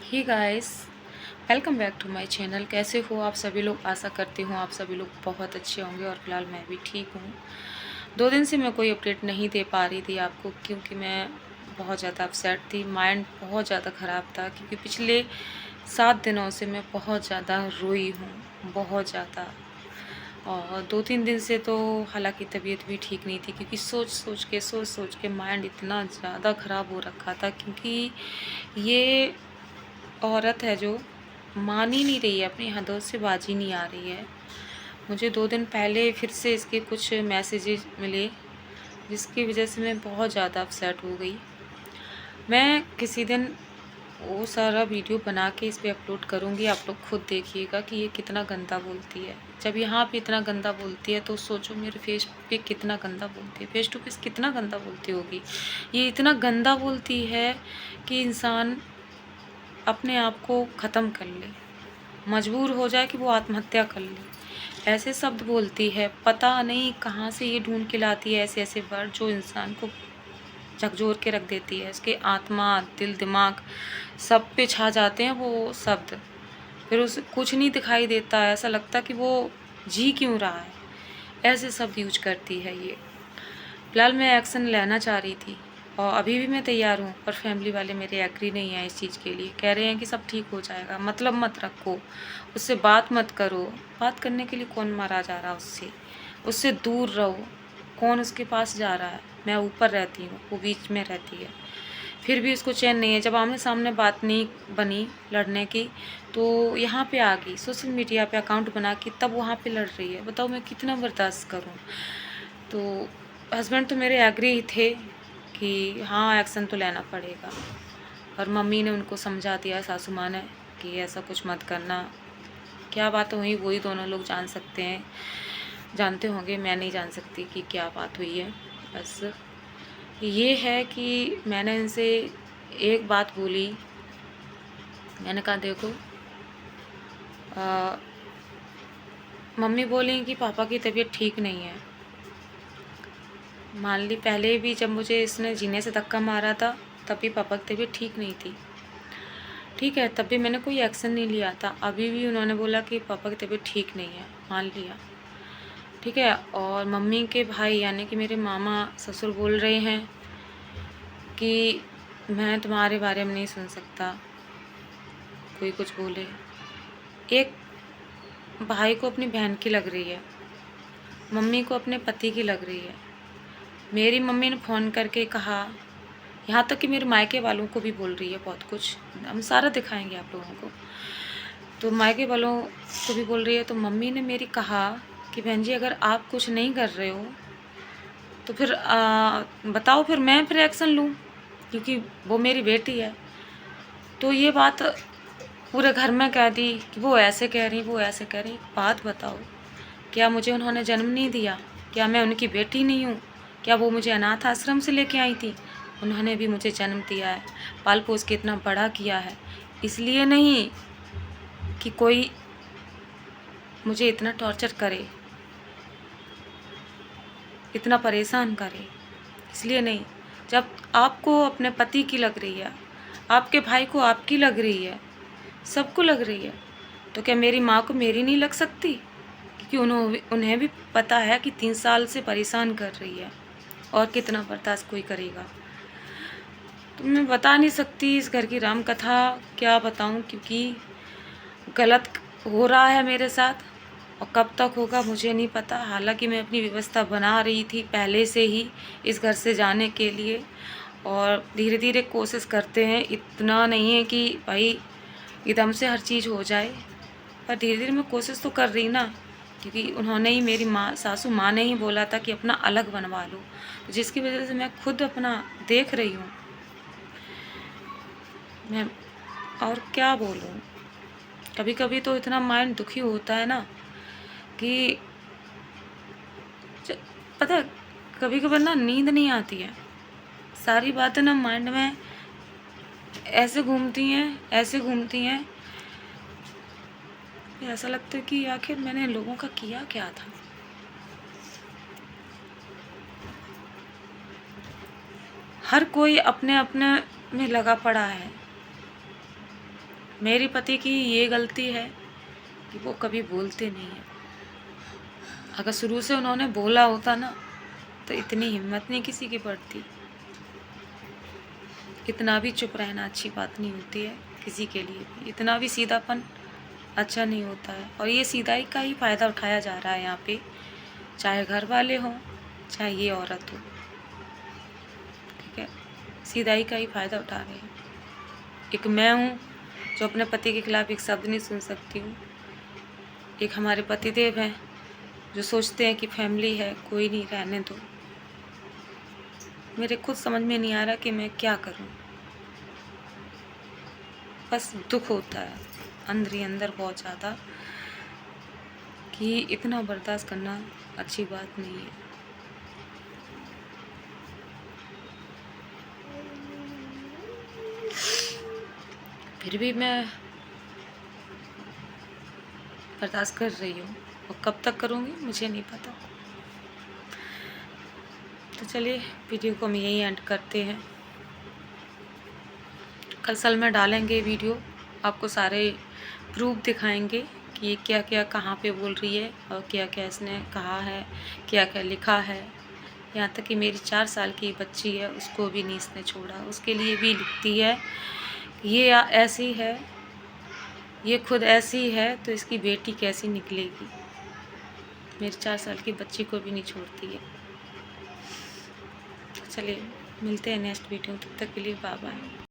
Hey guys, welcome back to my channel. कैसे हो आप सभी लोग? आशा करती हूँ आप सभी लोग बहुत अच्छे होंगे और फिलहाल मैं भी ठीक हूँ। 2 दिन से मैं कोई अपडेट नहीं दे पा रही थी आपको क्योंकि मैं बहुत ज़्यादा अपसेट थी। माइंड बहुत ज़्यादा ख़राब था क्योंकि पिछले 7 दिनों से मैं बहुत ज़्यादा रोई हूँ, बहुत ज़्यादा। और 2-3 दिन से तो हालाँकि तबीयत भी ठीक नहीं थी क्योंकि सोच-सोच के माइंड इतना ज़्यादा ख़राब हो रखा था क्योंकि ये औरत है जो मान ही नहीं रही है, अपनी हदों से बाजी नहीं आ रही है। मुझे 2 दिन पहले फिर से इसके कुछ मैसेजेस मिले जिसकी वज़ह से मैं बहुत ज़्यादा अपसेट हो गई। मैं किसी दिन वो सारा वीडियो बना के इस पे अपलोड करूँगी, आप लोग खुद देखिएगा कि ये कितना गंदा बोलती है। जब यहाँ पे इतना गंदा बोलती है तो सोचो मेरे फेस पे कितना गंदा बोलती है, फेस टू फेस कितना गंदा बोलती होगी। ये इतना गंदा बोलती है कि इंसान अपने आप को ख़त्म कर ले, मजबूर हो जाए कि वो आत्महत्या कर ले। ऐसे शब्द बोलती है, पता नहीं कहाँ से ये ढूँढ के लाती है ऐसे-ऐसे वर्ड जो इंसान को झकझोर के रख देती है। उसके आत्मा, दिल, दिमाग सब पे छा जाते हैं वो शब्द। फिर उसे कुछ नहीं दिखाई देता है, ऐसा लगता है कि वो जी क्यों रहा है। ऐसे शब्द यूज़ करती है ये। फिलहाल मैं एक्शन लेना चाह रही थी और अभी भी मैं तैयार हूँ, पर फैमिली वाले मेरे एग्री नहीं हैं इस चीज़ के लिए। कह रहे हैं कि सब ठीक हो जाएगा, मतलब मत रखो, उससे बात मत करो। बात करने के लिए कौन मारा जा रहा है उससे? उससे दूर रहो। कौन उसके पास जा रहा है? मैं ऊपर रहती हूँ, वो बीच में रहती है। फिर भी उसको चैन नहीं है। जब आमने-सामने बात नहीं बनी लड़ने की, तो यहाँ पे आ गई, सोशल मीडिया पे अकाउंट बना के तब वहाँ पे लड़ रही है। बताओ मैं कितना बर्दाश्त करूँ? तो हस्बैंड तो मेरे एग्री ही थे कि हाँ, एक्शन तो लेना पड़ेगा। और मम्मी ने उनको समझा दिया, सासू माँ ने, कि ऐसा कुछ मत करना। क्या बात हुई वही दोनों लोग जान सकते हैं, जानते होंगे, मैं नहीं जान सकती कि क्या बात हुई है। बस ये है कि मैंने इनसे एक बात बोली, मैंने कहा देखो, मम्मी बोली कि पापा की तबीयत ठीक नहीं है। मान ली पहले भी जब मुझे इसने जीने से धक्का मारा था तब भी पापा की तबीयत ठीक नहीं थी, ठीक है, तब भी मैंने कोई एक्शन नहीं लिया था। अभी भी उन्होंने बोला कि पापा की तबीयत ठीक नहीं है, मान लिया, ठीक है। और मम्मी के भाई यानी कि मेरे मामा ससुर बोल रहे हैं कि मैं तुम्हारे बारे में नहीं सुन सकता, कोई कुछ बोले। एक भाई को अपनी बहन की लग रही है, मम्मी को अपने पति की लग रही है। मेरी मम्मी ने फ़ोन करके कहा, यहाँ तक कि मेरे मायके वालों को भी बोल रही है बहुत कुछ, हम सारा दिखाएंगे आप लोगों को। तो मायके वालों को भी बोल रही है। तो मम्मी ने मेरी कहा कि बहन जी अगर आप कुछ नहीं कर रहे हो तो फिर बताओ, फिर मैं फिर एक्शन लूँ क्योंकि वो मेरी बेटी है। तो ये बात पूरे घर में कह दी कि वो ऐसे कह रही, वो ऐसे कह रही। बात बताओ, क्या मुझे उन्होंने जन्म नहीं दिया? क्या मैं उनकी बेटी नहीं हूँ? क्या वो मुझे अनाथ आश्रम से लेके आई थी? उन्होंने भी मुझे जन्म दिया है, पाल पोस के इतना बड़ा किया है। इसलिए नहीं कि कोई मुझे इतना टॉर्चर करे, इतना परेशान करे, इसलिए नहीं। जब आपको अपने पति की लग रही है, आपके भाई को आपकी लग रही है, सबको लग रही है, तो क्या मेरी माँ को मेरी नहीं लग सकती? क्योंकि उन्हें भी पता है कि 3 साल से परेशान कर रही है और कितना बर्दाश्त कोई करेगा। तो मैं बता नहीं सकती इस घर की राम कथा, क्या बताऊँ, क्योंकि गलत हो रहा है मेरे साथ और कब तक होगा मुझे नहीं पता। हालांकि मैं अपनी व्यवस्था बना रही थी पहले से ही इस घर से जाने के लिए, और धीरे धीरे कोशिश करते हैं। इतना नहीं है कि भाई एकदम से हर चीज़ हो जाए, पर धीरे धीरे मैं कोशिश तो कर रही ना, क्योंकि उन्होंने ही, मेरी माँ, सासू माँ ने ही बोला था कि अपना अलग बनवा लो, जिसकी वजह से मैं खुद अपना देख रही हूँ। मैं और क्या बोलूँ, कभी कभी तो इतना माइंड दुखी होता है ना कि पता है, कभी कभी ना नींद नहीं आती है। सारी बातें ना माइंड में ऐसे घूमती हैं, ऐसे घूमती हैं, ऐसा लगता है कि आखिर मैंने लोगों का किया क्या था। हर कोई अपने अपने में लगा पड़ा है। मेरे पति की ये गलती है कि वो कभी बोलते नहीं है। अगर शुरू से उन्होंने बोला होता ना तो इतनी हिम्मत नहीं किसी की पड़ती। इतना भी चुप रहना अच्छी बात नहीं होती है किसी के लिए भी। इतना भी सीधापन अच्छा नहीं होता है। और ये सीधाई का ही फ़ायदा उठाया जा रहा है यहाँ पे, चाहे घर वाले हों चाहे ये औरत हो। ठीक है, सीधाई का ही फ़ायदा उठा रहे हैं। एक मैं हूँ जो अपने पति के खिलाफ़ एक शब्द नहीं सुन सकती हूँ। एक हमारे पतिदेव हैं जो सोचते हैं कि फैमिली है, कोई नहीं, रहने दो। मेरे खुद समझ में नहीं आ रहा कि मैं क्या करूं। बस दुख होता है अंदर ही अंदर बहुत ज़्यादा कि इतना बर्दाश्त करना अच्छी बात नहीं है। फिर भी मैं बर्दाश्त कर रही हूँ और कब तक करूँगी मुझे नहीं पता। तो चलिए वीडियो को हम यहीं एंड करते हैं। कल में डालेंगे वीडियो, आपको सारे प्रूफ दिखाएंगे कि ये क्या क्या कहाँ पे बोल रही है और क्या क्या इसने कहा है, क्या क्या लिखा है। यहाँ तक कि मेरी 4 साल की बच्ची है, उसको भी नहीं इसने छोड़ा, उसके लिए भी लिखती है। ये ऐसी है, ये खुद ऐसी है तो इसकी बेटी कैसी निकलेगी। मेरी 4 साल की बच्ची को भी नहीं छोड़ती है। चलिए मिलते हैं नेक्स्ट वीडियो, तब तक के लिए बाय बाय।